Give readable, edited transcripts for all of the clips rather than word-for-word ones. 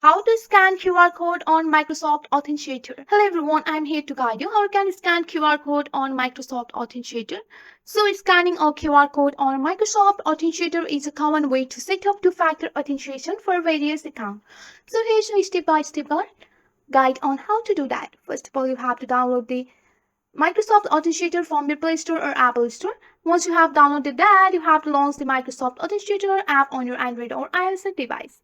How to scan QR code on Microsoft Authenticator. Hello everyone, I'm here to guide you how you can scan QR code on Microsoft Authenticator. So scanning a QR code on Microsoft Authenticator is a common way to set up two-factor authentication for various accounts. So here's a step-by-step guide on how to do that. First of all, you have to download the Microsoft Authenticator from your Play Store or Apple Store. Once you have downloaded that, you have to launch the Microsoft Authenticator app on your Android or iOS device.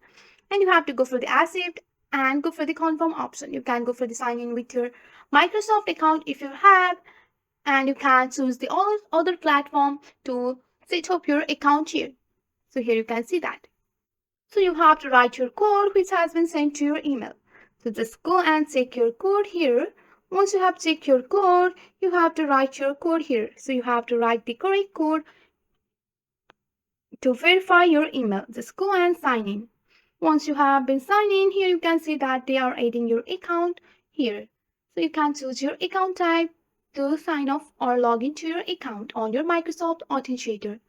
And you have to go for the accept and go for the confirm option. You can go for the sign in with your Microsoft account if you have, and you can choose the all other platform to set up your account here. So here you can see that. So you have to write your code which has been sent to your email. So just go and check your code here. Once you have checked your code, you have to write your code here. So you have to write the correct code to verify your email. Just go and sign in. Once you have been signed in, here you can see that they are adding your account here. So you can choose your account type to sign off or log into your account on your Microsoft Authenticator.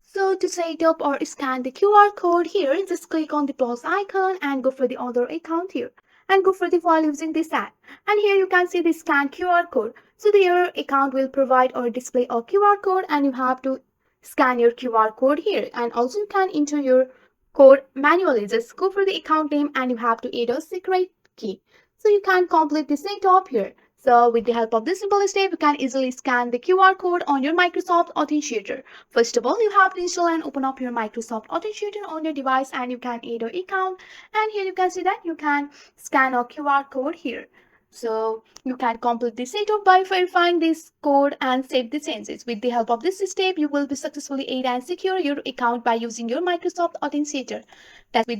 So to set up or scan the QR code here, just click on the plus icon and go for the other account here. And go for the file using this app. And here you can see the scan QR code. So your account will provide or display a QR code and you have to scan your QR code here. And also you can enter your code manually. Just go for the account name and you have to add a secret key. So you can complete the setup here. So with the help of this simple step, you can easily scan the QR code on your Microsoft Authenticator. First of all, you have to install and open up your Microsoft Authenticator on your device and you can add your account. And here you can see that you can scan a QR code here. So you can complete the setup by verifying this code and save the changes. With the help of this step, you will be successfully add and secure your account by using your Microsoft Authenticator. That's with the